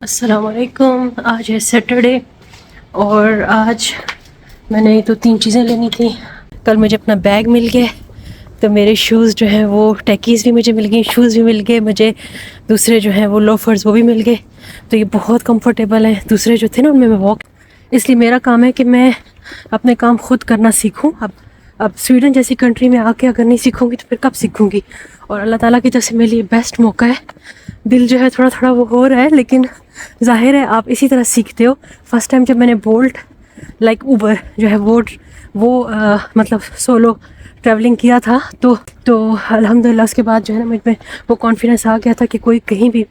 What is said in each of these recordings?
अस्सलामुअलैकुम। आज है सैटरडे और आज मैंने तो 3 चीज़ें लेनी थी। कल मुझे अपना बैग मिल गया, तो मेरे शूज़ जो हैं वो टैकीज़ भी मुझे मिल गई, शूज़ भी मिल गए मुझे, दूसरे जो हैं वो लोफर्स वो भी मिल गए। तो ये बहुत कंफर्टेबल हैं। दूसरे जो थे ना उनमें मैं वॉक, इसलिए मेरा काम है कि मैं अपने काम खुद करना सीखूं। अब स्वीडन जैसी कंट्री में आके अगर नहीं सीखूंगी तो फिर कब सीखूंगी। और अल्लाह ताला की तरफ से मेरे लिए बेस्ट मौका है। दिल जो है थोड़ा थोड़ा वो हो रहा है, लेकिन जाहिर है आप इसी तरह सीखते हो। फर्स्ट टाइम जब मैंने बोल्ट लाइक ऊबर जो है वो मतलब सोलो ट्रैवलिंग किया था तो अल्हम्दुलिल्लाह उसके बाद जो है ना मुझ में वो कॉन्फिडेंस आ गया था कि कोई कहीं भी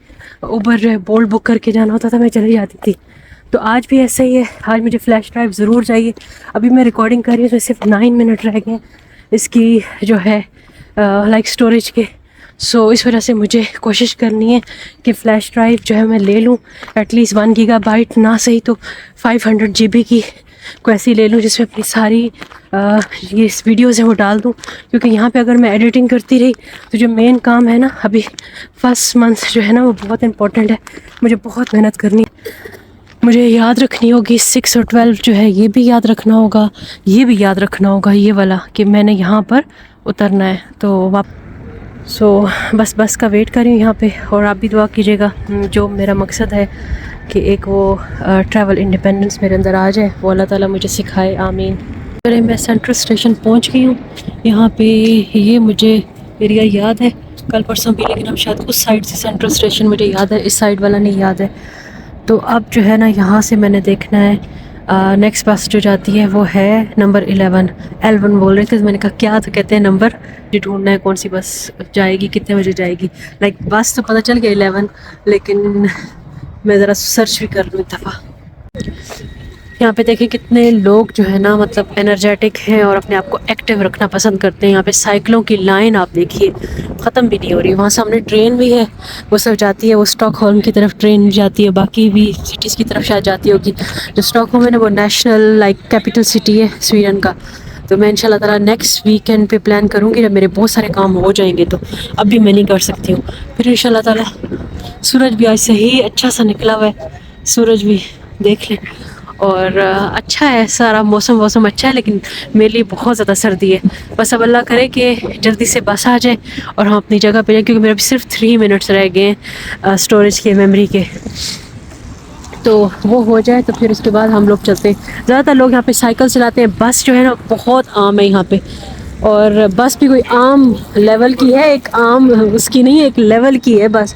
ऊबर जो है बोल्ट बुक करके जाना होता था मैं चली जाती थी। तो आज भी ऐसा ही है। आज मुझे फ्लैश ड्राइव ज़रूर चाहिए। अभी मैं रिकॉर्डिंग कर रही हूँ तो सिर्फ 9 मिनट रह गए इसकी जो है लाइक स्टोरेज के। सो इस वजह से मुझे कोशिश करनी है कि फ़्लैश ड्राइव जो है मैं ले लूँ एटलीस्ट 1 गीगाबाइट, ना सही तो 500 GB की को ऐसी ले लूँ जिसमें अपनी सारी ये वीडियोज़ हैं वो डाल दूँ। क्योंकि यहाँ पे अगर मैं एडिटिंग करती रही तो जो मेन काम है ना अभी फर्स्ट मंथ जो है ना वो बहुत इंपॉर्टेंट है। मुझे बहुत मेहनत करनी है, मुझे याद रखनी होगी 6 और 12 जो है ये भी याद रखना होगा, ये भी याद रखना होगा ये वाला कि मैंने यहाँ पर उतरना है। तो बस बस का वेट कर रही हूँ यहाँ पे। और आप भी दुआ कीजिएगा, जो मेरा मकसद है कि एक वो ट्रैवल इंडिपेंडेंस मेरे अंदर आ जाए, वो अल्लाह ताला मुझे सिखाए, आमीन। अरे मैं सेंट्रल स्टेशन पहुँच गई हूँ। यहाँ पे ये मुझे एरिया याद है कल परसों भी, लेकिन अब शायद उस साइड से सेंट्रल स्टेशन मुझे याद है, इस साइड वाला नहीं याद है। तो अब जो है ना यहाँ से मैंने देखना है नेक्स्ट बस जो जाती है वो है नंबर 11 L1 बोल रहे थे। तो मैंने कहा क्या, तो कहते हैं नंबर जो ढूंढना है कौन सी बस जाएगी, कितने बजे जाएगी। लाइक बस तो पता चल गया 11, लेकिन मैं ज़रा सर्च भी कर लूँ एक दफ़ा। यहाँ पे देखिए कितने लोग जो है ना मतलब एनर्जेटिक हैं और अपने आप को एक्टिव रखना पसंद करते हैं। यहाँ पे साइकिलों की लाइन आप देखिए ख़त्म भी नहीं हो रही। वहाँ सामने ट्रेन भी है, वो सब जाती है, वो स्टॉकहोल्म की तरफ ट्रेन जाती है, बाकी भी सिटीज़ की तरफ शायद जाती होगी। जो स्टॉकहोल्म है ना वो नेशनल लाइक कैपिटल सिटी है स्वीडन का। तो मैं इंशाल्लाह ताला नेक्स्ट वीकेंड पे प्लान करूँगी जब मेरे बहुत सारे काम हो जाएंगे। तो अब भी मैं नहीं कर सकती हूँ। फिर इंशाल्लाह ताला सूरज भी आज सही अच्छा सा निकला हुआ है, सूरज भी देख लें। और अच्छा है, सारा मौसम अच्छा है, लेकिन मेरे लिए बहुत ज़्यादा सर्दी है। बस अब अल्लाह करे कि जल्दी से बस आ जाए और हम अपनी जगह पे जाएं, क्योंकि मेरे सिर्फ 3 मिनट्स रह गए हैं स्टोरेज के, मेमोरी के। तो वो हो जाए तो फिर उसके बाद हम लोग चलते हैं। ज़्यादातर लोग यहाँ पे साइकिल चलाते हैं। बस जो है ना बहुत आम है यहाँ पे, और बस भी कोई आम लेवल की है, एक आम उसकी नहीं है, एक लेवल की है बस,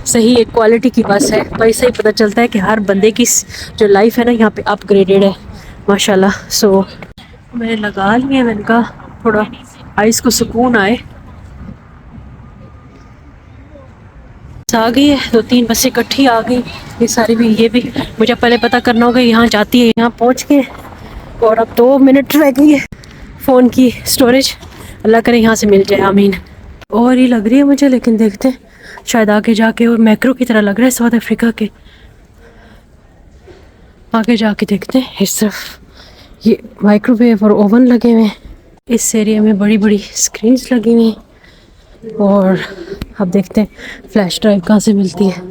सही एक क्वालिटी की बस है। पर इससे ही पता चलता है कि हर बंदे की जो लाइफ है ना यहाँ पे अपग्रेडेड है माशाल्लाह। सो मैंने लगा लिया, मैंने कहा थोड़ा आइस को सुकून आए। आ गई है, 2-3 बसें इकट्ठी आ गई, ये सारी भी, ये भी मुझे पहले पता करना होगा यहाँ जाती है। यहाँ पहुँच के और अब 2 मिनट रह गई है फ़ोन की स्टोरेज, अल्लाह करे यहाँ से मिल जाए, आमीन। और ही लग रही है मुझे, लेकिन देखते हैं शायद आगे जाके, और मैक्रो की तरह लग रहा है साउथ अफ्रीका के। आगे जाके देखते हैं। इस तरफ ये माइक्रोवेव और ओवन लगे हुए हैं, इस एरिया में बड़ी बड़ी स्क्रीन्स लगी हुई हैं। और अब देखते हैं फ्लैश ड्राइव कहाँ से मिलती है।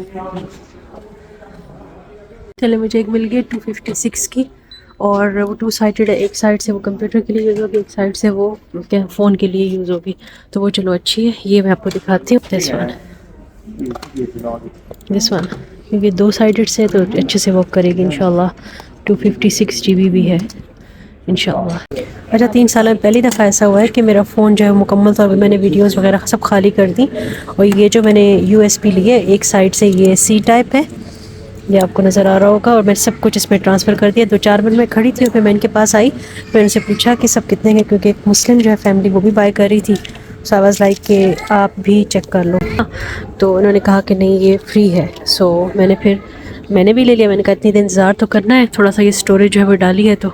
चले मुझे एक मिल गई 256 की, और वो 2 साइडेड है। एक साइड से वो कंप्यूटर के लिए यूज़ होगी, एक साइड से वो क्या फ़ोन के लिए यूज़ होगी। तो वो चलो अच्छी है, ये मैं आपको दिखाती हूँ। दिस वन क्योंकि 2 साइडेड से तो अच्छे से वर्क करेगी इंशाल्लाह। 256 GB भी है इंशाल्लाह। अच्छा 3 साल में पहली दफ़ा ऐसा हुआ है कि मेरा फ़ोन जो है मुकम्मल तौर पर मैंने वीडियोस वगैरह सब खाली कर दी। और ये जो मैंने USB ली है, एक साइड से ये C टाइप है, ये आपको नज़र आ रहा होगा, और मैं सब कुछ इसमें ट्रांसफ़र कर दिया। 2-4 मिनट में खड़ी थी और फिर मैं इनके पास आई, मैंने उनसे पूछा कि सब कितने के, क्योंकि एक मुस्लिम जो है फैमिली वो भी बाय कर रही थी। सो आई वाज लाइक कि आप भी चेक कर लो। तो उन्होंने कहा कि नहीं ये फ्री है। सो मैंने भी ले लिया। मैंने कहा इतनी देर इंतज़ार तो करना है, थोड़ा सा ये स्टोरेज जो है वो डाली है तो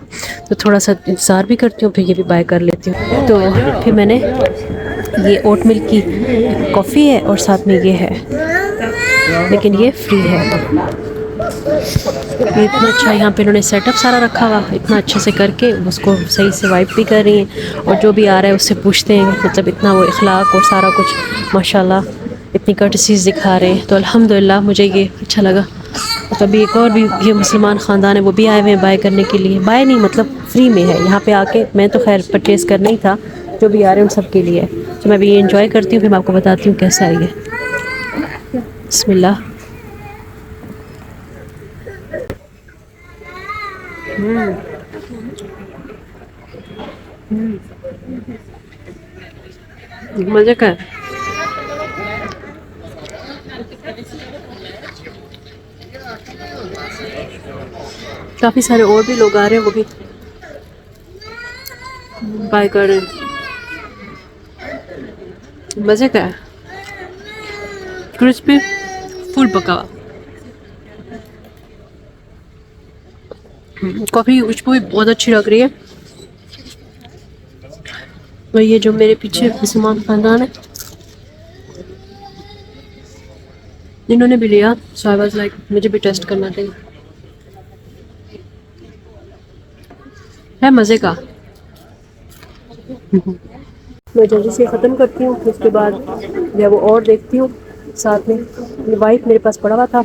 थोड़ा सा इंतज़ार भी करती हूँ, फिर ये भी बाय कर लेती हूँ। तो फिर मैंने ये ओट मिल्क की कॉफ़ी है और साथ में ये है, लेकिन ये फ्री है। ये इतना अच्छा यहाँ पे इन्होंने सेटअप सारा रखा हुआ, इतना अच्छे से करके उसको सही से वाइप भी कर रही हैं, और जो भी आ रहा है उससे पूछते हैं, मतलब इतना वो इखलाक और सारा कुछ माशाल्लाह, इतनी कर्टसीज़ दिखा रहे हैं। तो अल्हम्दुलिल्लाह मुझे ये अच्छा लगा। तभी एक और भी ये मुसलमान ख़ानदान है, वो भी आए हुए हैं बाय करने के लिए। बाय नहीं मतलब फ्री में है यहाँ पे आके। मैं तो खैर परचेज़ करना ही था, जो भी आ रहे हैं उन सब के लिए। तो मैं भी ये इंजॉय करती हूँ, फिर मैं आपको बताती हूँ कैसा है ये। बिस्मिल्लाह। मज़े का है। काफ़ी सारे और भी लोग आ रहे हैं, वो भी बाय कर रहे हैं। मज़े का है, क्रिस्पी, फुल पका हुआ। कॉफ़ी खुशबू भी बहुत अच्छी लग रही है। और ये जो मेरे पीछे मुसलमान खानदान है, इन्होंने भी लिया, सो आई वाज लाइक मुझे भी टेस्ट करना चाहिए। है मज़े का। मैं जल्दी से ख़त्म करती हूँ, उसके बाद जो है वो और देखती हूँ। साथ में मेरी वाइफ मेरे पास पड़ा हुआ था,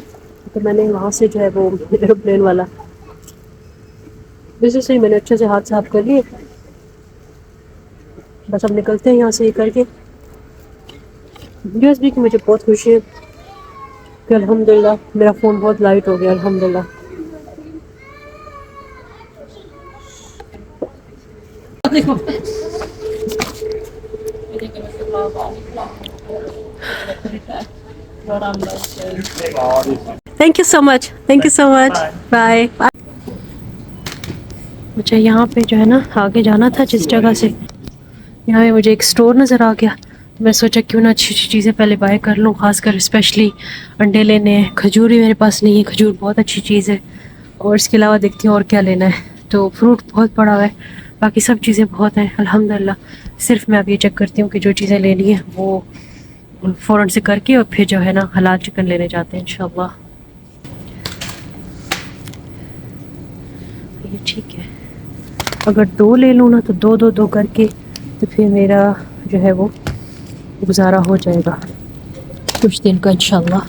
तो मैंने वहाँ से जो है वो एरोप्लेन वाला वैसे से ही मैंने अच्छे से हाथ साफ कर लिए। बस अब निकलते हैं यहाँ से ये करके। यूएसबी की मुझे बहुत खुशी है कि अल्हम्दुलिल्लाह मेरा फ़ोन बहुत लाइट हो गया, अल्हम्दुलिल्लाह। देखो thank you so much, thank you so much, bye. मुझे यहाँ पे जो है ना आगे जाना था जिस जगह से, यहाँ पे मुझे एक स्टोर नज़र आ गया, तो मैं सोचा क्यों ना अच्छी अच्छी चीज़ें पहले बाय कर लूँ। खासकर स्पेशली अंडे लेने हैं, खजूर भी मेरे पास नहीं है, खजूर बहुत अच्छी चीज़ है। और इसके अलावा देखती हूँ और क्या लेना है। तो फ्रूट बहुत पड़ा हुआ है, बाकी सब चीज़ें बहुत हैं अल्हम्दुलिल्लाह। सिर्फ मैं अब ये चेक करती हूँ कि जो चीज़ें लेनी है वो फ़ौरन से करके और फिर जो है ना हलाल चिकन लेने जाते हैं इंशाल्लाह। ये ठीक है, अगर 2 ले लूँ ना तो 2 करके, तो फिर मेरा जो है वो गुजारा हो जाएगा कुछ दिन का इंशाल्लाह।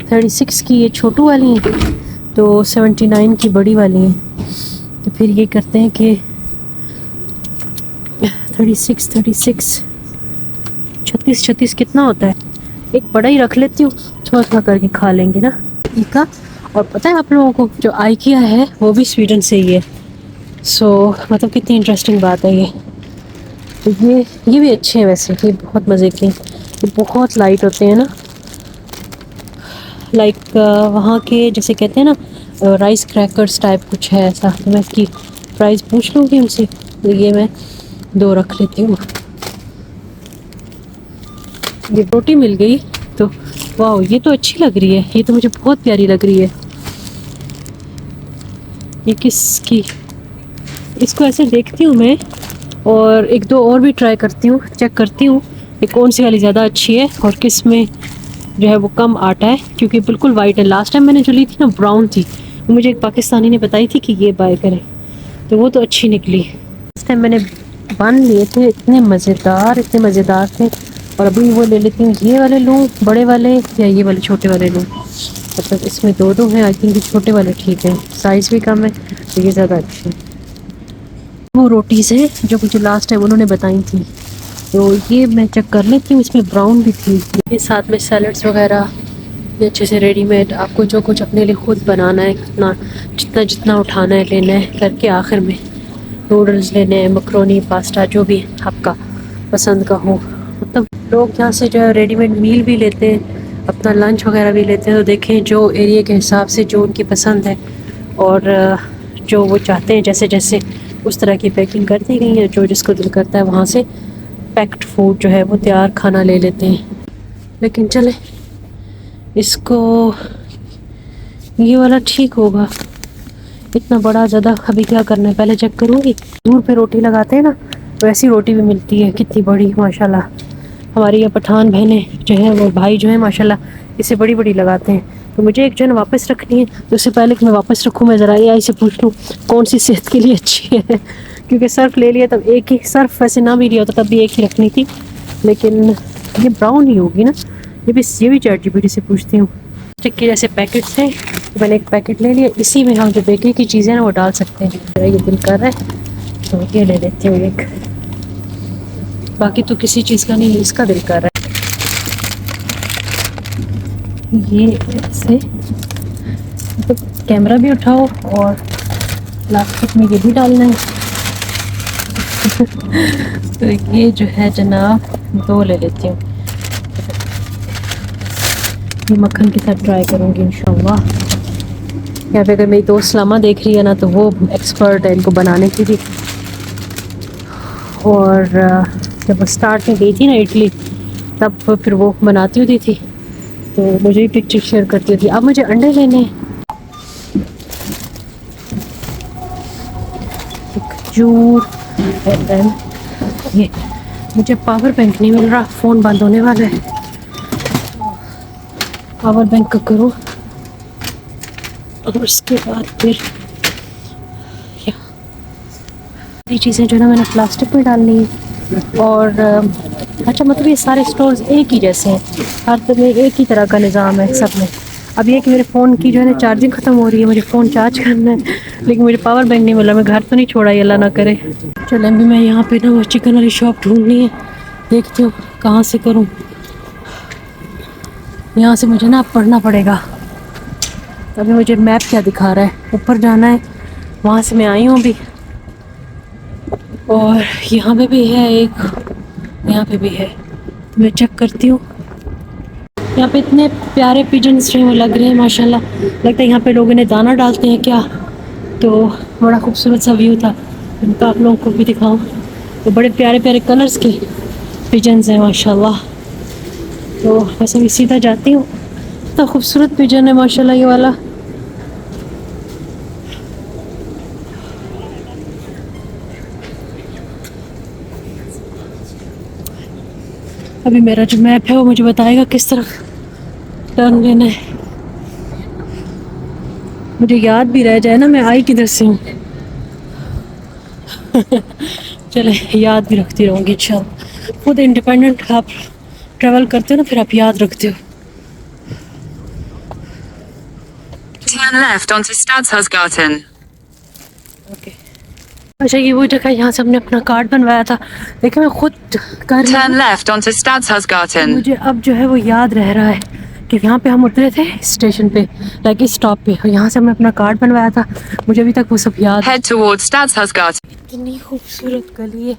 36 की ये छोटू वाली है, तो 79 की बड़ी वाली है। तो फिर ये करते हैं कि 36 36 कितना होता है, एक बड़ा ही रख लेती हूँ, थोड़ा थोड़ा करके खा लेंगे ना इका। और पता है आप लोगों को जो आइकिया है वो भी स्वीडन से ही है। सो मतलब कितनी इंटरेस्टिंग बात है ये। तो ये भी अच्छे हैं वैसे, ये बहुत मज़े के, ये बहुत लाइट होते हैं ना, लाइक वहाँ के जैसे कहते हैं ना राइस क्रैकर्स टाइप कुछ है ऐसा। तो मैं इसकी प्राइस पूछ लूँगी उनसे। तो ये मैं 2 रख लेती हूँ। ये रोटी मिल गई तो वाह, ये तो अच्छी लग रही है, ये तो मुझे बहुत प्यारी लग रही है। ये किसकी, इसको ऐसे देखती हूँ मैं, और 1-2 और भी ट्राई करती हूँ, चेक करती हूँ कि कौन सी वाली ज़्यादा अच्छी है और किस में जो है वो कम आटा है, क्योंकि बिल्कुल वाइट है। लास्ट टाइम मैंने जो ली थी ना ब्राउन थी, वो मुझे एक पाकिस्तानी ने बताई थी कि ये बाय करें, तो वो तो अच्छी निकली। लास्ट टाइम मैंने बन लिए थे, इतने मज़ेदार थे। और अभी वो ले लेती हूँ, ये वाले लूँ बड़े वाले या ये वाले छोटे वाले लूँ। मतलब इसमें 2 हैं, आई थिंक छोटे वाले ठीक है, साइज़ भी कम है, तो ये ज़्यादा अच्छी है। वो रोटीज़ हैं जो मुझे लास्ट टाइम उन्होंने बताई थी, तो ये मैं चेक कर लेती हूँ। इसमें ब्राउन भी थी। ये साथ में सैलड्स वगैरह ये अच्छे से रेडीमेड, आपको जो कुछ अपने लिए खुद बनाना है, जितना उठाना है लेना है करके, आखिर में नूडल्स लेने हैं, मकरोनी पास्ता जो भी आपका पसंद का हो। मतलब लोग यहाँ से जो है रेडीमेड मील भी लेते हैं, अपना लंच वगैरह भी लेते हैं। तो देखें जो एरिया के हिसाब से जो उनकी पसंद है और जो वो चाहते हैं, जैसे जैसे उस तरह की पैकिंग कर दी गई है। जो जिसको दिल करता है वहाँ से पैक्ड फूड जो है वो तैयार खाना ले लेते हैं। लेकिन चले इसको, ये वाला ठीक होगा, इतना बड़ा ज़्यादा अभी क्या करना है, पहले चेक करूँगी। दूर पे रोटी लगाते हैं ना, वैसी रोटी भी मिलती है कितनी बड़ी माशाल्लाह। हमारी ये पठान बहनें जो है वो भाई जो है माशाल्लाह इसे बड़ी बड़ी लगाते हैं। तो मुझे एक जो है वापस रखनी है, तो उससे पहले कि मैं वापस रखूँ मैं ज़रा AI से पूछ लूँ कौन सी सेहत के लिए अच्छी है। क्योंकि सर्फ ले लिया तब एक ही, सर्फ वैसे ना भी लिया होता तब भी एक ही रखनी थी, लेकिन ये ब्राउन ही होगी ना। ये भी ChatGPT से पूछती हूँ। स्टिक के जैसे पैकेट्स हैं, तो मैंने एक पैकेट ले लिया। इसी में हम जो बेकरी की चीज़ें ना वो डाल सकते हैं। मेरा ये दिल कर रहा है तो ये ले लेते हैं एक, बाकी तो किसी चीज़ का नहीं, इसका दिल कर रहा है। ये ऐसे तो कैमरा भी उठाओ और प्लास्टिक में ये भी डालना है। तो ये जो है जनाब 2 ले लेती हूँ, ये मक्खन के साथ ट्राई करूँगी इंशाल्लाह। यहाँ पे अगर मेरी दोस्त सलामा देख रही है ना तो वो एक्सपर्ट है इनको बनाने की भी। और जब स्टार्ट में गई थी ना इटली, तब फिर वो बनाती होती थी तो मुझे भी पिक्चर शेयर करती होती। अब मुझे अंडे लेने हैं, खजूर, ये मुझे पावर बैंक नहीं मिल रहा, फ़ोन बंद होने वाला है। पावर बैंक का करूँ और उसके बाद फिर ये चीज़ें जो है ना मैंने प्लास्टिक में डालनी है। और अच्छा मतलब ये सारे स्टोर्स एक ही जैसे हैं, हर तरह में एक ही तरह का निज़ाम है सब में। अब ये कि मेरे फ़ोन की जो है ना चार्जिंग ख़त्म हो रही है, मुझे फ़ोन चार्ज करना है, लेकिन मुझे पावर बैंक नहीं मिला। मैं घर तो नहीं छोड़ा, ये अल्लाह ना करे। चलें अभी मैं यहाँ पे ना वो चिकन वाली शॉप ढूंढनी है, देखती हूँ कहाँ से करूँ। यहाँ से मुझे ना पढ़ना पड़ेगा। अभी मुझे मैप क्या दिखा रहा है, ऊपर जाना है, वहाँ से मैं आई हूँ अभी। और यहाँ पे भी है एक, यहाँ पे भी है, तो मैं चेक करती हूँ। यहाँ पे इतने प्यारे पिजन्स जो हैं वो लग रहे हैं माशाल्लाह। लगता है यहाँ पे लोग इन्हें दाना डालते हैं क्या। तो बड़ा खूबसूरत सा व्यू था, इनका आप लोगों को भी दिखाऊँ। तो बड़े प्यारे प्यारे कलर्स के पिजन्स हैं माशाल्लाह। तो बस अभी सीधा जाती हूँ। इतना खूबसूरत पिजन है माशाल्लाह ये वाला। अभी मेरा जो मैप है वो मुझे बताएगा किस तरफ टर्न लेना है। मुझे याद भी रह जाए ना मैं आई किधर से हूँ। चले याद भी रखती रहूँगी इंशाल्लाह। खुद इंडिपेंडेंट आप ट्रैवल करते हो ना, फिर आप याद रखते हो। Turn left onto Stadshusgarten. Okay अच्छा ये वो जगह यहाँ से हमने अपना कार्ड बनवाया था। देखिए मैं खुद कर Turn left onto Stadshusgarten. मुझे अब जो है वो याद रह रहा है कि यहाँ पे हम उतरे थे स्टेशन पे, लाइक इस स्टॉप पे, और यहाँ से हमने अपना कार्ड बनवाया था। मुझे अभी तक वो सब याद। Head towards Stadshusgarten. इतनी खूबसूरत गली है,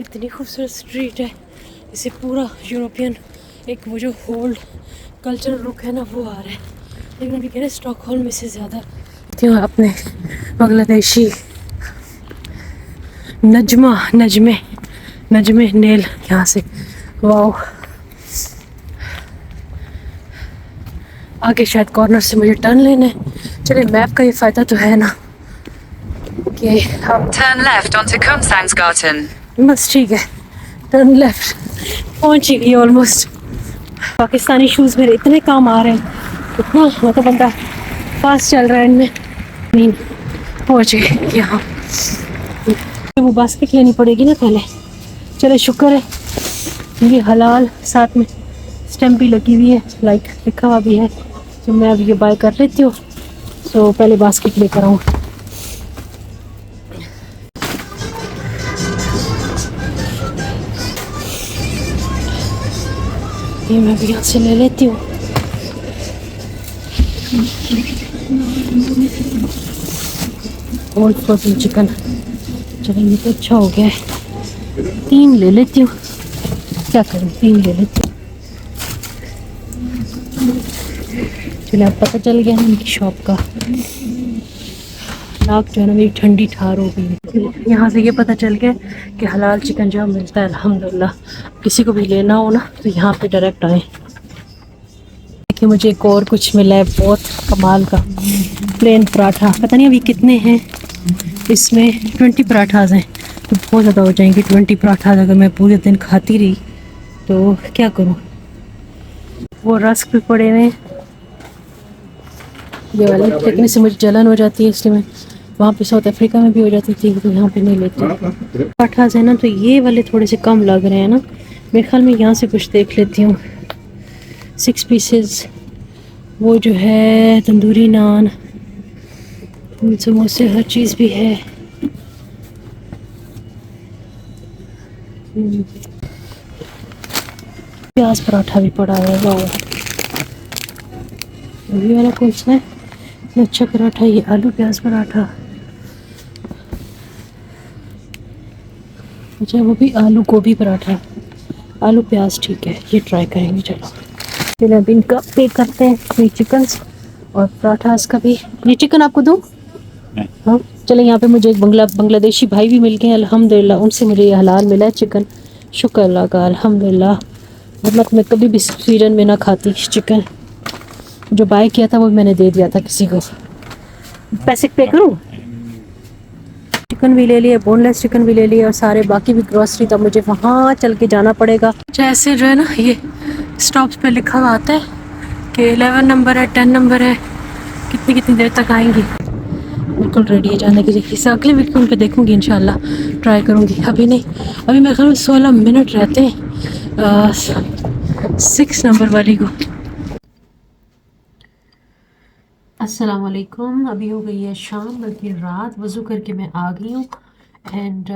इतनी खूबसूरत स्ट्रीट है, इसे पूरा यूरोपियन एक वो जो ओल्ड कल्चरल लुक है ना वो आ रहा है। लेकिन अभी कह रहे स्टॉकहोल्म में से ज़्यादा क्यों अपने बांग्लादेशी नजमे नेल यहाँ से। वाह आगे शायद कॉर्नर से मुझे टर्न लेना है। चलिए मैप का ये फ़ायदा तो है ना कि हम Turn left onto Kungsangsgarten. बस ठीक है, टर्न लेफ्ट, पहुँच ही गई ऑलमोस्ट। पाकिस्तानी शूज़ मेरे इतने काम आ रहे हैं, इतना मतलब बंदा फास्ट चल रहा है इनमें। नहीं पहुँच गए यहाँ, वो बास्केट लेनी पड़ेगी ना पहले। चले शुक्र है ये हलाल, साथ में स्टैम्प भी लगी हुई है, लाइक लिखा हुआ भी है। तो मैं अब ये बाय कर लेती हूँ। तो पहले बास्केट लेकर आऊँ। ये मैं भी यहाँ से ले लेती हूँ। ओल्ड फ्रोजन चिकन, चलो ये तो अच्छा हो गया है। 3 ले लेती हूँ, क्या करूँ 3 ले लेती हूँ। चलिए अब पता चल गया ना इनकी शॉप का। नाक जो है ना मेरी ठंडी ठार हो गई। यहाँ से ये पता चल गया कि हलाल चिकन जहाँ मिलता है अल्हम्दुलिल्लाह। किसी को भी लेना हो ना तो यहाँ पे डायरेक्ट आए। देखिए मुझे एक और कुछ मिला है बहुत कमाल का, प्लेन पराठा। पता नहीं अभी कितने हैं इसमें, 20 पराठाज हैं तो बहुत ज़्यादा हो जाएंगे 20 पराठाज। अगर मैं पूरे दिन खाती रही तो क्या करूँ। वो रस्क भी पड़े हुए हैं ये वाले, लेकिन इससे मुझे जलन हो जाती है, इसलिए मैं वहाँ पे साउथ अफ्रीका में भी हो जाती थी तो यहाँ पे नहीं लेती। पराठाज है ना तो ये वाले थोड़े से कम लग रहे हैं ना, मेरे ख्याल में यहाँ से कुछ देख लेती हूँ। 6 पीसेस वो जो है तंदूरी नान, समोसे, हर चीज़ भी है। प्याज पराठा भी पड़ा है। वाह, ये वाला कौन सा है? इतना अच्छा पराठा, ये आलू प्याज पराठा। अच्छा, वो भी आलू गोभी पराठा, आलू प्याज, ठीक है, ये ट्राई करेंगे। चलो फिर अभी इनका पे करते हैं, ये चिकन और पराठा इसका भी। ये चिकन आपको दूँ? हाँ चलो। यहाँ पे मुझे एक बांग्लादेशी भाई भी मिल गए हैं अल्हम्दुलिल्लाह, उनसे मुझे ये हलाल मिला है चिकन, शुक्र अल्लाह का अल्हम्दुलिल्लाह। वरना मैं कभी भी स्वीडन में ना खाती चिकन। जो बाय किया था वो मैंने दे दिया था किसी को। पैसे पे करूँ? चिकन भी ले लिया, बोनलेस चिकन भी ले लिया, और सारे बाकी भी ग्रॉसरी, तो मुझे वहाँ चल के जाना पड़ेगा। जैसे जो है ना, ये स्टॉप्स पे लिखा हुआ आता है कि 11 नंबर है, 10 नंबर है, कितनी कितनी देर तक आएंगी। बिल्कुल रेडी है जाने के लिए। इसे अगले वीकेंड पे देखूंगी इंशाल्लाह, ट्राई करूंगी। अभी नहीं, अभी मेरे ख्याल में 16 मिनट रहते हैं 6 नंबर वाली को। अस्सलाम वालेकुम। अभी हो गई है शाम, बल्कि रात। वज़ू करके मैं आ गई हूँ एंड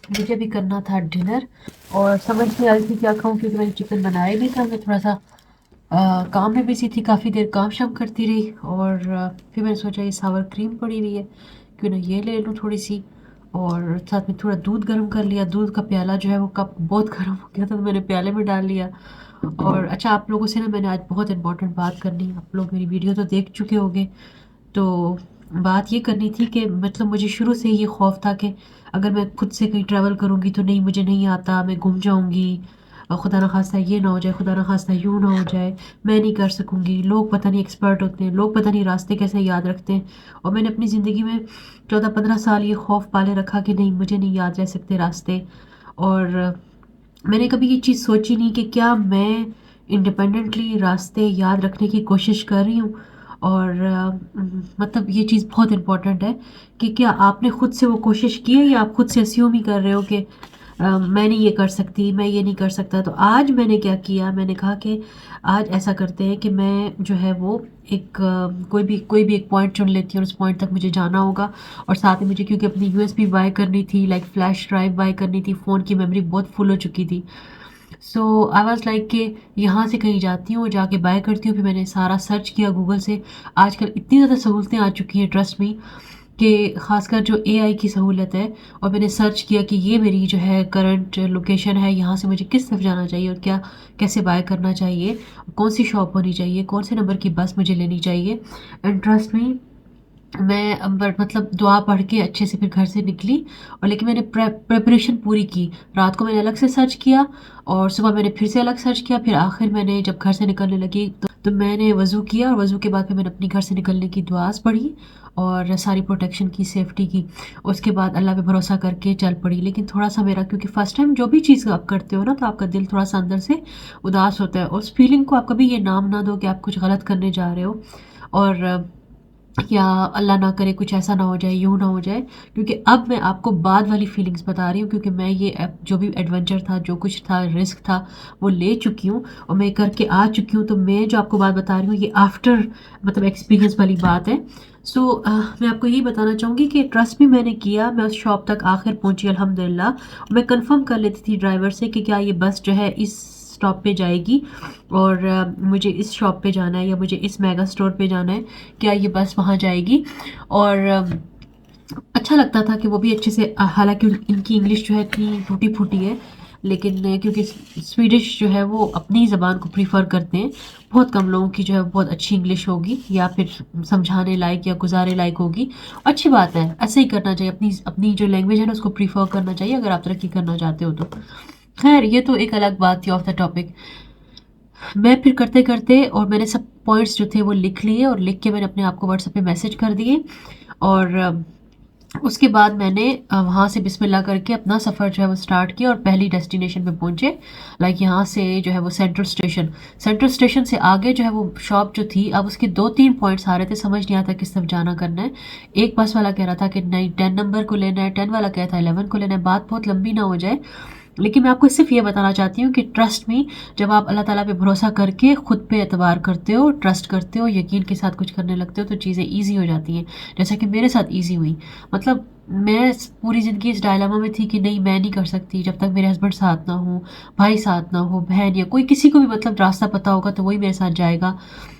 मुझे भी करना था डिनर, और समझ नहीं आ रही थी क्या खाऊँ, क्योंकि मैंने चिकन बनाया नहीं था। मैं थोड़ा सा काम में बिजी थी, काफ़ी देर काम शाम करती रही, और फिर मैंने सोचा ये सावर क्रीम पड़ी हुई है, क्यों ना ये ले लूँ थोड़ी सी, और साथ में थोड़ा दूध गर्म कर लिया। दूध का प्याला जो है वो कप बहुत गर्म हो गया था, तो मैंने प्याले में डाल लिया। और अच्छा, आप लोगों से ना मैंने आज बहुत इंपॉर्टेंट बात करनी है। आप लोग मेरी वीडियो तो देख चुके होंगे, तो बात ये करनी थी कि मतलब मुझे शुरू से ही ये खौफ था कि अगर मैं खुद से कहीं ट्रैवल करूँगी तो नहीं, मुझे नहीं आता, मैं गुम जाऊँगी, और खुदा ना खास्ता ये ना हो जाए, खुदा ना खास्ता यूँ ना हो जाए, मैं नहीं कर सकूँगी। लोग पता नहीं एक्सपर्ट होते हैं, लोग पता नहीं रास्ते कैसे याद रखते हैं, और मैंने अपनी ज़िंदगी में 14-15 साल ये खौफ पाले रखा कि नहीं, मुझे नहीं याद रह सकते रास्ते। और मैंने कभी ये चीज़ सोची नहीं कि क्या मैं इंडिपेंडेंटली रास्ते याद रखने की कोशिश कर रही हूँ। और मतलब ये चीज़ बहुत इम्पोर्टेंट है कि क्या आपने खुद से वो कोशिश की है, या आप खुद से अस्यूम ही कर रहे हो कि मैं नहीं ये कर सकती, मैं ये नहीं कर सकता। तो आज मैंने क्या किया, मैंने कहा कि आज ऐसा करते हैं कि मैं जो है वो एक कोई भी एक पॉइंट चुन लेती हूँ, और उस पॉइंट तक मुझे जाना होगा। और साथ में मुझे, क्योंकि अपनी यूएसबी बाय करनी थी, लाइक फ्लैश ड्राइव बाय करनी थी, फ़ोन की मेमोरी बहुत फुल हो चुकी थी। सो आई वाज लाइक कि यहाँ से कहीं जाती हूँ, जाके बाय करती हूँ। फिर मैंने सारा सर्च किया गूगल से। आजकल इतनी ज़्यादा सहूलतें आ चुकी हैं, ट्रस्ट मी, कि ख़ासकर जो एआई की सहूलत है। और मैंने सर्च किया कि ये मेरी जो है करंट लोकेशन है, यहाँ से मुझे किस तरफ जाना चाहिए, और क्या कैसे बाय करना चाहिए, कौन सी शॉप होनी चाहिए, कौन से नंबर की बस मुझे लेनी चाहिए। एंड ट्रस्ट मी, मैं मतलब दुआ पढ़ के अच्छे से फिर घर से निकली। और लेकिन मैंने प्रिपरेशन पूरी की। रात को मैंने अलग से सर्च किया, और सुबह मैंने फिर से अलग सर्च किया। फिर आखिर मैंने जब घर से निकलने लगी तो मैंने वज़ू किया, और वज़ू के बाद फिर मैंने अपनी घर से निकलने की दुआस पढ़ी, और सारी प्रोटेक्शन की, सेफ्टी की। उसके बाद अल्लाह पे भरोसा करके चल पड़ी। लेकिन थोड़ा सा मेरा, क्योंकि फ़र्स्ट टाइम जो भी चीज़ आप करते हो ना, तो आपका दिल थोड़ा सा अंदर से उदास होता है। उस फीलिंग को आप कभी ये नाम ना दो कि आप कुछ गलत करने जा रहे हो, और या अल्लाह ना करे कुछ ऐसा ना हो जाए, यूँ ना हो जाए। क्योंकि अब मैं आपको बाद वाली फीलिंग्स बता रही हूँ, क्योंकि मैं ये जो भी एडवेंचर था, जो कुछ था, रिस्क था, वो ले चुकी हूँ, और मैं करके आ चुकी हूँ। तो मैं जो आपको बात बता रही हूँ, ये आफ्टर मतलब एक्सपीरियंस वाली बात है। सो मैं आपको यही बताना चाहूँगी कि ट्रस्ट भी मैंने किया। मैं उस शॉप तक आखिर पहुँची अल्हम्दुलिल्लाह। मैं कंफर्म कर लेती थी ड्राइवर से कि क्या ये बस जो है इस स्टॉप पे जाएगी, और मुझे इस शॉप पे जाना है, या मुझे इस मेगा स्टोर पे जाना है, क्या ये बस वहाँ जाएगी। और अच्छा लगता था कि वो भी अच्छे से, हालांकि इनकी इंग्लिश जो है इतनी टूटी फूटी है, लेकिन क्योंकि स्वीडिश जो है वो अपनी ज़बान को प्रीफर करते हैं। बहुत कम लोगों की जो है बहुत अच्छी इंग्लिश होगी, या फिर समझाने लायक या गुजारे लायक होगी। अच्छी बात है, ऐसे ही करना चाहिए। अपनी अपनी जो लैंग्वेज है ना, उसको प्रीफर करना चाहिए अगर आप तरक्की करना चाहते हो तो। खैर, ये तो एक अलग बात थी, ऑफ द टॉपिक। मैं फिर करते करते, और मैंने सब पॉइंट्स जो थे वो लिख लिए, और लिख के मैंने अपने आप को व्हाट्सएप पे मैसेज कर दिए। और उसके बाद मैंने वहाँ से बिस्मिल्लाह करके अपना सफ़र जो है वो स्टार्ट किया, और पहली डेस्टिनेशन पे पहुँचे। लाइक यहाँ से जो है वो सेंट्रल स्टेशन से आगे जो है वो शॉप जो थी, अब उसके 2-3 पॉइंट्स आ रहे थे, समझ नहीं आता किस तरफ जाना करना है। एक बस वाला कह रहा था कि नहीं 10 नंबर को लेना है, 10 वाला कह रहा था 11 को लेना है। बात बहुत लंबी ना हो जाए, लेकिन मैं आपको सिर्फ ये बताना चाहती हूँ कि ट्रस्ट में, जब आप अल्लाह ताला पे भरोसा करके ख़ुद पे एतबार करते हो, ट्रस्ट करते हो, यकीन के साथ कुछ करने लगते हो तो चीज़ें ईजी हो जाती हैं, जैसा कि मेरे साथ ईजी हुई। मतलब मैं पूरी ज़िंदगी इस डायलामा में थी कि नहीं मैं नहीं कर सकती जब तक मेरे हस्बैंड साथ ना हो, भाई साथ ना हो, बहन या कोई किसी को भी मतलब रास्ता पता होगा तो वही मेरे साथ जाएगा।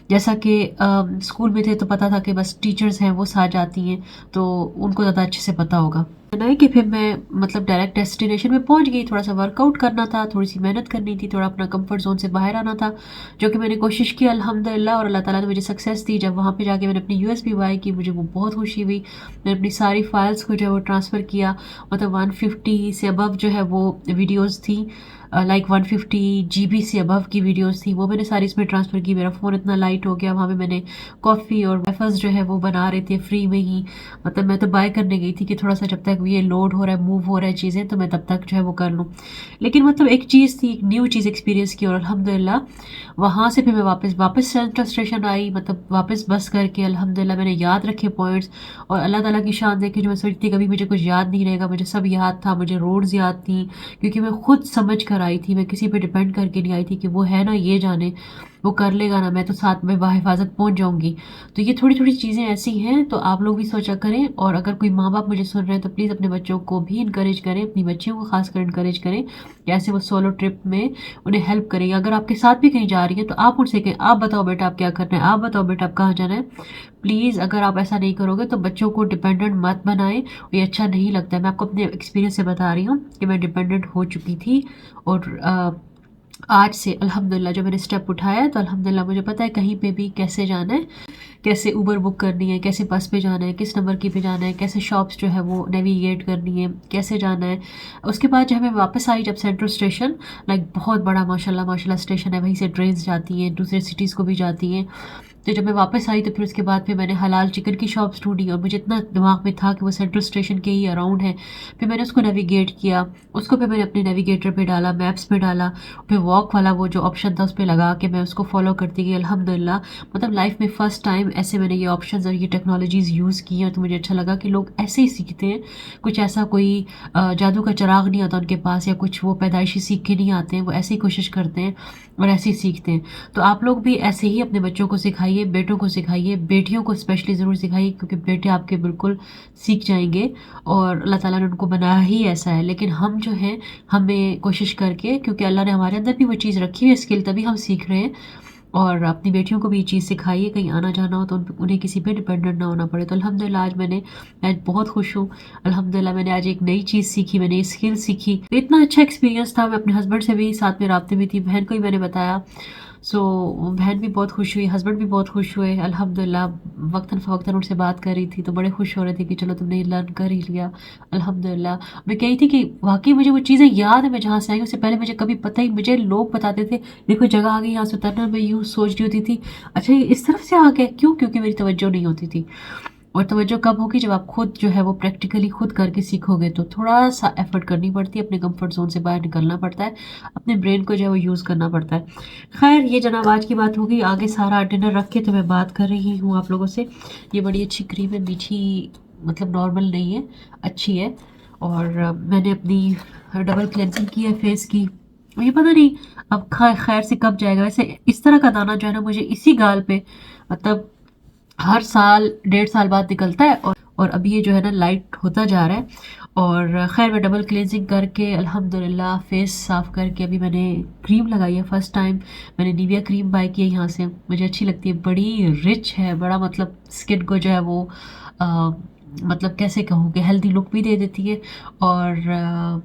जैसा कि स्कूल में थे तो पता था कि बस टीचर्स हैं वो साथ जाती हैं तो उनको ज़्यादा अच्छे से पता होगा। नहीं कि फिर मैं मतलब डायरेक्ट डेस्टिनेशन में पहुंच गई, थोड़ा सा वर्कआउट करना था, थोड़ी सी मेहनत करनी थी, थोड़ा अपना कंफर्ट जोन से बाहर आना था, जो कि मैंने कोशिश की अल्हम्दुलिल्लाह, और अल्लाह ताला ने मुझे सक्सेस दी। जब वहाँ पे जाके मैंने अपनी यूएसबी बाय की, मुझे वो बहुत खुशी हुई। मैंने अपनी सारी फाइल्स को जो है वो ट्रांसफ़र किया, मतलब 150 से अबव जो है वो वीडियोज़ थी, लाइक 150 जीबी से अबव की वीडियोस थी, वो मैंने सारी इसमें ट्रांसफ़र की। मेरा फ़ोन इतना लाइट हो गया, वहाँ पे मैंने कॉफ़ी और वेफर्स जो है वो बना रहे थे फ्री में ही। मतलब मैं तो बाय करने गई थी कि थोड़ा सा जब तक ये लोड हो रहा है, मूव हो रहा है चीज़ें, तो मैं तब तक जो है वो कर लूँ। लेकिन मतलब एक चीज़ थी, एक न्यू चीज़ एक्सपीरियंस की, और अल्हम्दुलिल्लाह वहाँ से फिर मैं वापस सेंट्रल स्टेशन आई, मतलब वापस बस करके अल्हम्दुलिल्लाह मैंने याद रखे पॉइंट्स। और अल्लाह ताला की शान देखी, जो मैं सोचती कभी मुझे कुछ याद नहीं रहेगा, मुझे सब याद था, मुझे रोड्स याद थी, क्योंकि मैं खुद समझ कर आई थी, मैं किसी पे डिपेंड करके नहीं आई थी कि वो है ना ये जाने, वो कर लेगा ना, मैं तो साथ में बाहिफाजत पहुंच जाऊंगी। तो ये थोड़ी थोड़ी चीज़ें ऐसी हैं, तो आप लोग भी सोचा करें। और अगर कोई माँ बाप मुझे सुन रहे हैं तो प्लीज़ अपने बच्चों को भी इनकरेज करें, अपनी बच्चियों को खासकर इनकरेज करें कि ऐसे वो सोलो ट्रिप में उन्हें हेल्प करें। अगर आपके साथ भी कहीं जा रही है तो आप उनसे कहें, आप बताओ बेटा आप क्या करना है, आप बताओ बेटा आप कहाँ जाना है। प्लीज़ अगर आप ऐसा नहीं करोगे तो बच्चों को डिपेंडेंट मत बनाएं, ये अच्छा नहीं लगता है। मैं आपको अपने एक्सपीरियंस से बता रही हूँ कि मैं डिपेंडेंट हो चुकी थी, और आज से अल्हम्दुलिल्लाह जो मैंने स्टेप उठाया है तो अल्हम्दुलिल्लाह मुझे पता है कहीं पे भी कैसे जाना है, कैसे उबर बुक करनी है, कैसे बस पे जाना है, किस नंबर की पे जाना है, कैसे शॉप्स जो है वो नेविगेट करनी है, कैसे जाना है। उसके बाद जब मैं वापस आई, जब सेंट्रल स्टेशन, लाइक बहुत बड़ा माशाल्लाह माशाल्लाह स्टेशन है, वहीं से ट्रेन्स जाती हैं, दूसरे सिटीज़ को भी जाती हैं। तो जब मैं वापस आई तो फिर उसके बाद फिर मैंने हलाल चिकन की शॉप्स ढूंढी, और मुझे इतना दिमाग में था कि वो सेंट्रल स्टेशन के ही अराउंड है। फिर मैंने उसको नेविगेट किया, उसको फिर मैंने अपने नेविगेटर पे डाला, मैप्स पे डाला, फिर वॉक वाला वो जो ऑप्शन था उस पर लगा के मैं उसको फॉलो करती गई। अल्हम्दुलिल्लाह मतलब लाइफ में फ़र्स्ट टाइम ऐसे मैंने ये ऑप्शंस और ये टेक्नोलॉजीज़ यूज़ की हैं, तो मुझे अच्छा लगा कि लोग ऐसे ही सीखते हैं। कुछ ऐसा कोई जादू का चिराग नहीं होता उनके पास, या कुछ वो पैदाइशी सीख के नहीं आते हैं, वो ऐसे ही कोशिश करते हैं और ऐसे ही सीखते हैं। तो आप लोग भी ऐसे ही अपने बच्चों को सिखाइए, बेटों को सिखाइए, बेटियों को स्पेशली ज़रूर सिखाइए, क्योंकि बेटे आपके बिल्कुल सीख जाएंगे, और अल्लाह ताला ने उनको बनाया ही ऐसा है। लेकिन हम जो हैं, हमें कोशिश करके, क्योंकि अल्लाह ने हमारे अंदर भी वो चीज़ रखी हुई है स्किल, तभी हम सीख रहे हैं। और अपनी बेटियों को भी ये चीज़ सिखाइए, कहीं आना जाना हो तो उन्हें किसी पे डिपेंडेंट ना होना पड़े। तो अल्हम्दुलिल्लाह आज बहुत खुश हूँ। अल्हम्दुलिल्लाह मैंने आज एक नई चीज़ सीखी, मैंने स्किल सीखी, तो इतना अच्छा एक्सपीरियंस था। मैं अपने हस्बैंड से भी साथ में राब्ते में थी, बहन को ही मैंने बताया। सो बहन भी बहुत खुश हुई, हस्बैंड भी बहुत खुश हुए अल्हम्दुलिल्लाह। वक्तन फ़वक्तन उनसे बात कर रही थी तो बड़े खुश हो रहे थे कि चलो तुमने लर्न कर ही लिया अल्हम्दुलिल्लाह। मैं कही थी कि वाकई मुझे वो चीज़ें याद है, मैं जहाँ से आई उससे पहले मुझे कभी पता ही, मुझे लोग बताते थे देखो जगह आ गई यहाँ से उतरना, मैं यूँ सोच रही होती थी अच्छा ये इस तरफ से आ गया, क्यों? क्योंकि मेरी तवज्जो नहीं होती थी। और तवज्जो कब होगी? जब आप खुद जो है वो प्रैक्टिकली खुद करके सीखोगे। तो थोड़ा सा एफर्ट करनी पड़ती है, अपने कंफर्ट जोन से बाहर निकलना पड़ता है, अपने ब्रेन को जो है वो यूज़ करना पड़ता है। खैर ये जनाब आज की बात होगी, आगे सारा डिनर रख के तो मैं बात कर रही हूँ आप लोगों से। ये बड़ी अच्छी क्रीम है, मीठी, मतलब नॉर्मल नहीं है, अच्छी है। और मैंने अपनी डबल क्लेंजिंग की है फेस की। ये पता नहीं अब खैर से कब जाएगा। वैसे इस तरह का दाना जो है ना मुझे इसी गाल पे, मतलब हर साल 1.5 साल बाद निकलता है, और अभी ये जो है ना लाइट होता जा रहा है। और खैर मैं डबल क्लेंजिंग करके अल्हम्दुलिल्लाह फेस साफ़ करके अभी मैंने क्रीम लगाई है फर्स्ट टाइम। मैंने निविया क्रीम बाय की है यहाँ से, मुझे अच्छी लगती है, बड़ी रिच है, बड़ा मतलब स्किन को जो है वो मतलब कैसे कहूँ कि हेल्दी लुक भी दे देती है। और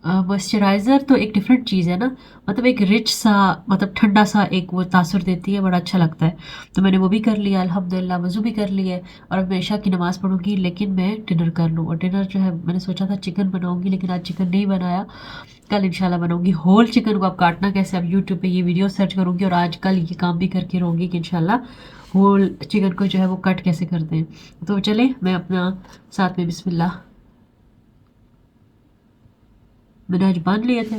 मॉइस्चराइज़र तो एक डिफरेंट चीज़ है ना, मतलब एक रिच सा, मतलब ठंडा सा एक वो तासुर देती है, बड़ा अच्छा लगता है। तो मैंने वो भी कर लिया अल्हम्दुलिल्लाह, वज़ू भी कर लिया है, और अब मैं इशा की नमाज़ पढ़ूंगी, लेकिन मैं डिनर कर लूँ। और डिनर जो है मैंने सोचा था चिकन बनाऊंगी, लेकिन आज चिकन नहीं बनाया, कल इंशाल्लाह बनाऊंगी। होल चिकन को आप काटना कैसे, अब यूट्यूब पे ये वीडियो सर्च करूँगी, और आज कल ये काम भी करके रहूँगी कि इंशाल्लाह होल चिकन को जो है वो कट कैसे करते हैं। तो चले मैं अपना साथ में बिस्मिल्लाह, मैंने आज बांध लिए थे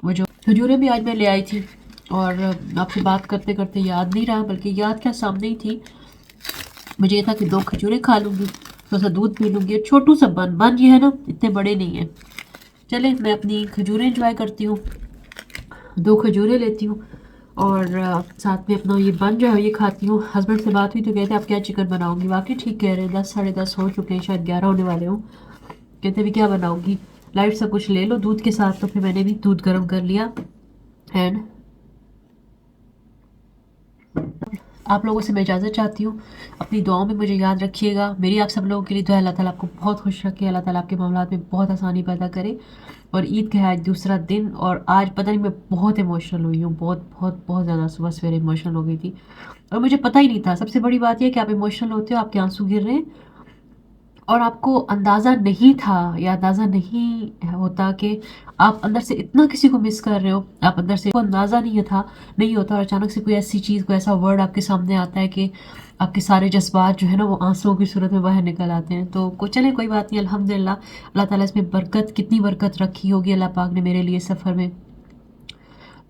वो जो खजूरें भी आज मैं ले आई थी, और आपसे बात करते करते याद नहीं रहा, बल्कि याद क्या सामने ही थी। मुझे ये था कि 2 खजूरें खा लूँगी, थोड़ा सा दूध पी लूँगी, और छोटू सा बन ये है ना, इतने बड़े नहीं है। चले मैं अपनी खजूरें इंजॉय करती हूँ, 2 खजूरें लेती हूँ और साथ में अपना ये बन जो है ये खाती हूँ। हस्बैंड से बात हुई तो कहते आप क्या चिकन बनाऊंगी, वाकई ठीक कह रहे हैं, 10 साढ़े 10 हो चुके हैं, शायद 11 होने वाले हूँ। कहते भी क्या बनाऊंगी, लाइट सा कुछ ले लो दूध के साथ। तो फिर मैंने भी दूध गर्म कर लिया एंड आप लोगों से मैं इजाज़त चाहती हूँ। अपनी दुआओं में मुझे याद रखिएगा। मेरी आप सब लोगों के लिए दुआ, अल्लाह ताला आपको बहुत खुश रखे, अल्लाह ताला आपके मामलात में बहुत आसानी पैदा करे। और ईद का है आज दूसरा दिन और आज पता नहीं मैं बहुत इमोशनल हुई हूँ, बहुत बहुत बहुत ज़्यादा सुबह सवेरे इमोशनल हो गई थी और मुझे पता ही नहीं था। सबसे बड़ी बात यह है कि आप इमोशनल होते हो, आपके आंसू गिर रहे हैं और आपको अंदाज़ा नहीं था या अंदाज़ा नहीं होता कि आप अंदर से इतना किसी को मिस कर रहे हो, आप अंदर से अंदाज़ा नहीं था, नहीं होता और अचानक से कोई ऐसी चीज़, कोई ऐसा वर्ड आपके सामने आता है कि आपके सारे जज्बात जो है ना वो आंसुओं की सूरत में बाहर निकल आते हैं। तो चले कोई बात नहीं, अल्हम्दुलिल्लाह अल्लाह ताला इसमें बरकत, कितनी बरकत रखी होगी अल्लाह पाक ने मेरे लिए सफ़र में,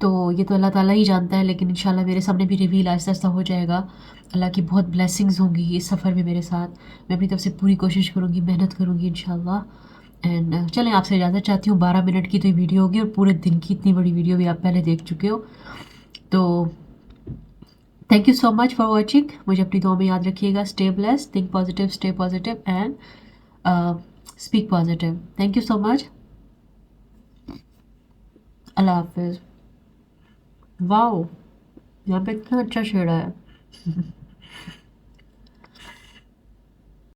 तो ये तो अल्लाह ताला ही जानता है। लेकिन इंशाल्लाह मेरे सामने भी रिवील आहिस्ता आहिस्ता हो जाएगा। अल्लाह की बहुत ब्लेसिंग्स होंगी इस सफ़र में मेरे साथ। मैं अपनी तरफ से पूरी कोशिश करूँगी, मेहनत करूँगी इंशाल्लाह। एंड चलें आपसे इजाज़त चाहती हूँ। 12 मिनट की तो ये वीडियो होगी और पूरे दिन की इतनी बड़ी वीडियो भी आप पहले देख चुके हो। तो thank you so much for watching. मुझे अपनी दुआ में याद रखिएगा। Stay blessed, think positive, stay positive and speak positive. Thank you so much. अल्लाह हाफिज़। वाओ, यहाँ पे इतना अच्छा शेड है।